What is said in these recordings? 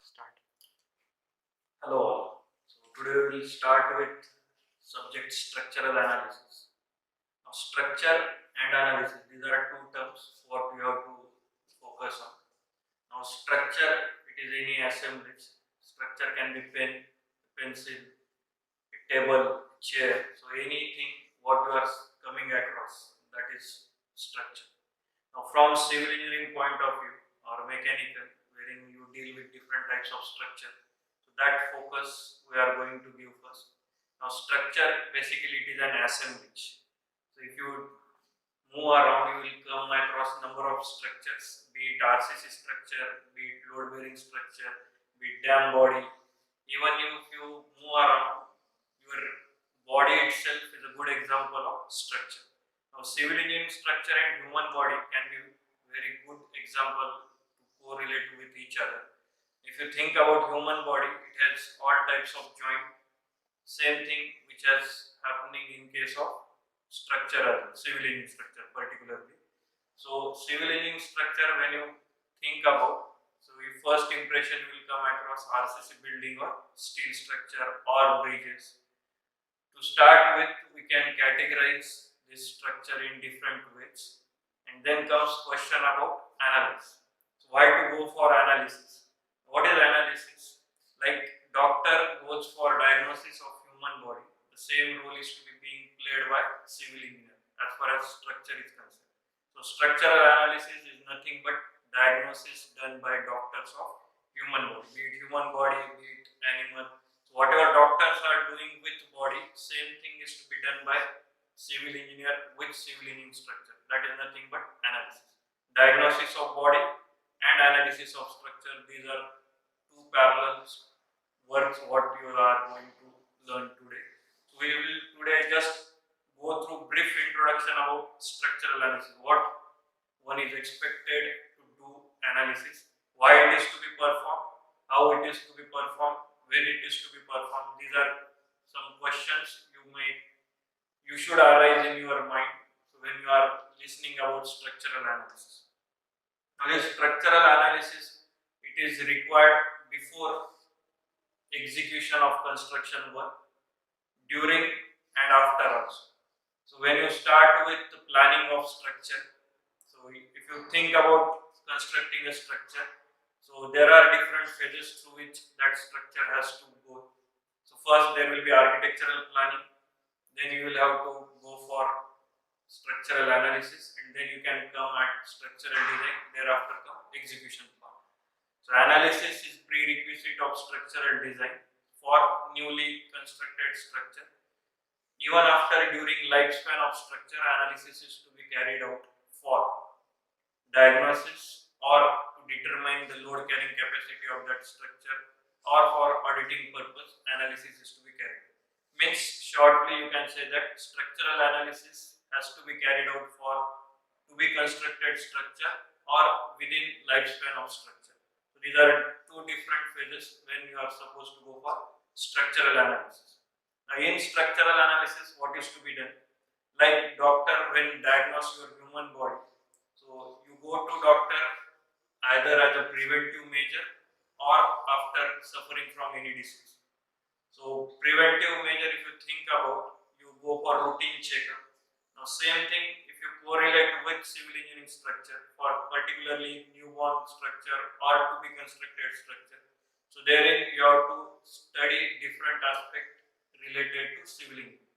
Start. Hello all. So today we will start with subject structural analysis. Now structure and analysis, these are two terms what we have to focus on. Now structure, it is any assemblage. Structure can be pen, pencil, a table, chair. So anything what you are coming across, that is structure. Now from civil engineering point of view or mechanical, wherein you deal with different types of structure, so that focus we are going to give first. Now structure, basically it is an assemblage. So if you move around, you will come across number of structures, be it RCC structure, be it load bearing structure, be it dam body. Even if you move around, your body itself is a good example of structure. Now civil engineering structure and human body can be very good example to correlate with each other. If you think about human body, it has all types of joint. Same thing which is happening in case of structure, civil engineering structure particularly. So civil engineering structure, when you think about, so your first impression will come across RCC building or steel structure or bridges. To start with, we can categorize this structure in different ways, and then comes question about analysis. So why to go for analysis? What is analysis? Like doctor goes for diagnosis of human body, the same role is to be being played by civil engineer as far as structure is concerned. So structural analysis is nothing but diagnosis done by doctors of human body, be it human body, be it animal. So whatever doctors are doing with body, same thing is to be done by civil engineer with civil engineering structure. That is nothing but analysis. Diagnosis of body and analysis of structure, these are two parallel works what you are going to learn today. So we will today just go through brief introduction about structural analysis, what one is expected to do analysis, why it is to be performed, how it is to be performed, when it is to be performed. These are some questions you should arise in your mind when you are listening about structural analysis. Now this structural analysis, it is required before execution of construction work, during and after also. So when you start with the planning of structure, so if you think about constructing a structure, so there are different phases through which that structure has to go. So first there will be architectural planning, then you will have to go for structural analysis, and then you can come at structural design, thereafter come execution part. So analysis is prerequisite of structural design for newly constructed structure. Even after during lifespan of structure, analysis is to be carried out for diagnosis or to determine the load carrying capacity of that structure, or for auditing purpose, analysis is to be carried. Means shortly you can say that structural analysis has to be carried out for to be constructed structure or within lifespan of structure. So these are two different phases when you are supposed to go for structural analysis. Now in structural analysis, what is to be done? Like doctor when diagnose your human body, so you go to doctor either as a preventive measure or after suffering from any disease. So preventive measure, if you think about, you go for routine checkup. Now same thing if you correlate with civil engineering structure for particularly newborn structure or to be constructed structure. So therein you have to study different aspect related to civil engineering.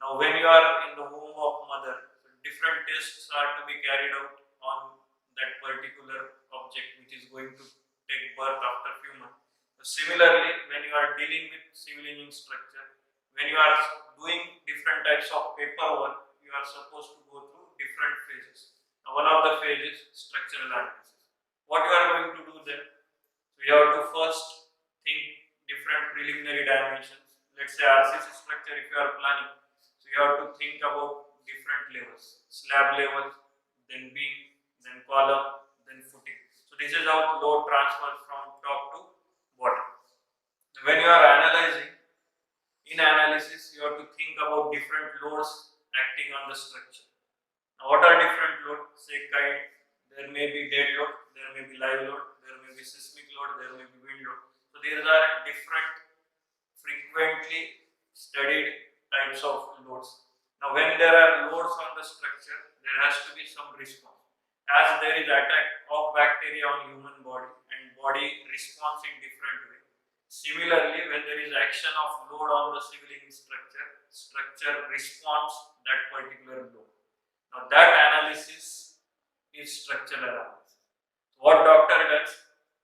Now when you are in the womb of mother, different tests are to be carried out on that particular object which is going to take birth after few months. Similarly, when you are dealing with civil engineering structure, when you are doing different types of paperwork, you are supposed to go through different phases. Now, one of the phases is structural analysis. What you are going to do then? So you have to first think different preliminary dimensions. Let's say RCC structure if you are planning. So you have to think about different levels, slab level, then beam, then column, then footing. So this is how load transfers from top to bottom. When you are analyzing, in analysis you have to think about different loads acting on the structure. Now what are different loads? Say kind, there may be dead load, there may be live load, there may be seismic load, there may be wind load. So these are different frequently studied types of loads. Now when there are loads on the structure, there has to be some response. As there is attack of bacteria on human body and body responds in different way. Similarly, when there is action of load on the civil structure, structure responds that particular load. Now that analysis is structural analysis. What doctor does?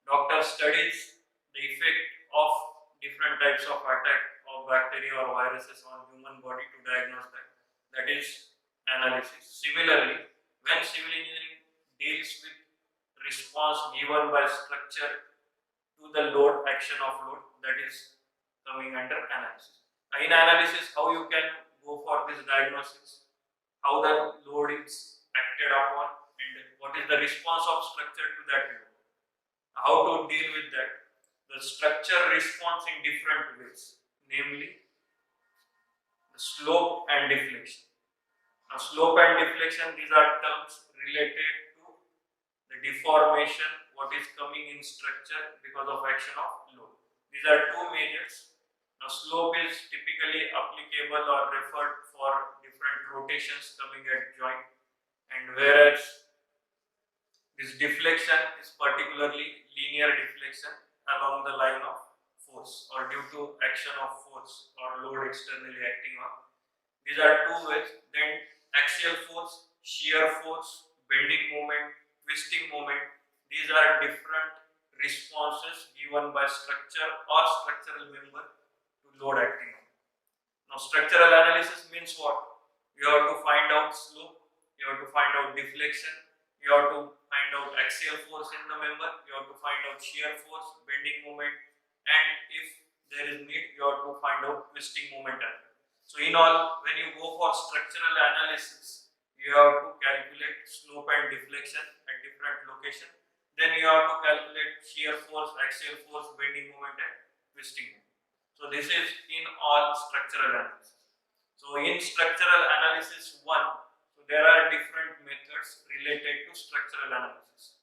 Doctor studies the effect of different types of attack of bacteria or viruses on human body to diagnose that. That is analysis. Similarly, when civil engineering deals with response given by structure to the load, action of load, that is coming under analysis. In analysis, how you can go for this diagnosis, how the load is acted upon, and what is the response of structure to that load. How to deal with that? The structure responds in different ways, namely the slope and deflection. Now, slope and deflection, these are terms related to the deformation, what is coming in structure because of action of load. These are two measures. Now, slope is typically applicable or referred for different rotations coming at joint, and whereas this deflection is particularly linear deflection along the line of force or due to action of force or load externally acting on. These are two ways. Then axial force, shear force, bending moment, twisting moment. These are different responses given by structure or structural member to load acting on. Now structural analysis means what? You have to find out slope, you have to find out deflection, you have to find out axial force in the member, you have to find out shear force, bending moment, and if there is need, you have to find out twisting moment. So in all, when you go for structural analysis, you have to calculate slope and deflection at different locations. Then you have to calculate shear force, axial force, bending moment, and twisting moment. So this is in all structural analysis. So in structural analysis 1, so there are different methods related to structural analysis.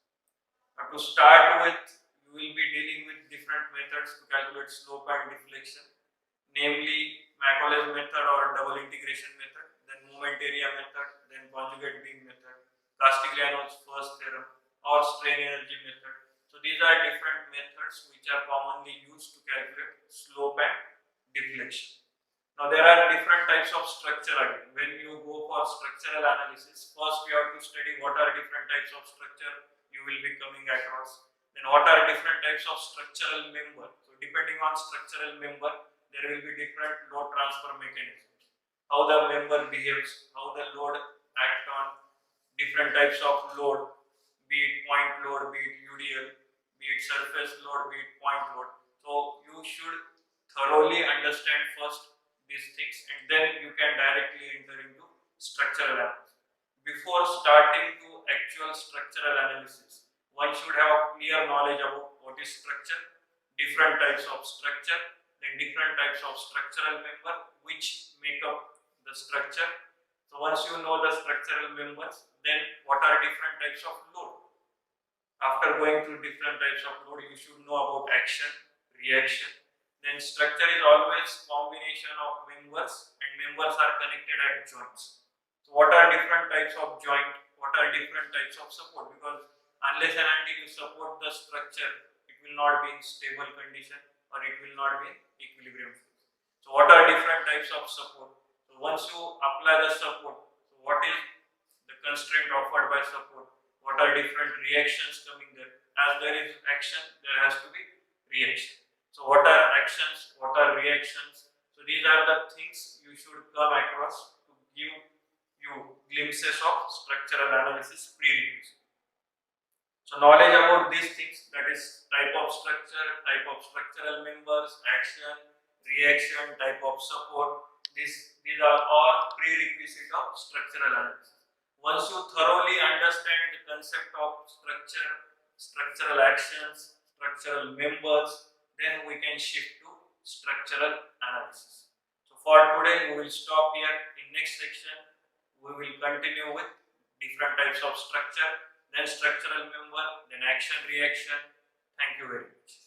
Now to start with, you will be dealing with different methods to calculate slope and deflection, namely Macaulay's method or double integration method, then moment area method, then conjugate beam method, Castigliano's first theorem, or strain energy method. So these are different methods which are commonly used to calculate slope and deflection. Now there are different types of structure again. When you go for structural analysis, first you have to study what are different types of structure you will be coming across. Then what are different types of structural member. So depending on structural member, there will be different load transfer mechanisms. How the member behaves, how the load acts on different types of load, be it point load, be it UDL, be it surface load, be it point load. So you should thoroughly understand first these things and then you can directly enter into structural analysis. Before starting to actual structural analysis, one should have clear knowledge about what is structure, different types of structure, then different types of structural member which make up the structure. So once you know the structural members, then what are different types of load. After going through different types of load, you should know about action, reaction. Then structure is always combination of members and members are connected at joints. So what are different types of joint? What are different types of support? Because unless and until you support the structure, it will not be in stable condition or it will not be in equilibrium. So what are different types of support? So once you apply the support, so what is the constraint offered by support? What are different reactions coming there? As there is action, there has to be reaction. So what are actions? What are reactions? So these are the things you should come across to give you glimpses of structural analysis prerequisite. So knowledge about these things, that is type of structure, type of structural members, action, reaction, type of support, these are all prerequisite of structural analysis. Once you thoroughly understand the concept of structure, structural actions, structural members, then we can shift to structural analysis. So for today, we will stop here. In next section, we will continue with different types of structure, then structural member, then action reaction. Thank you very much.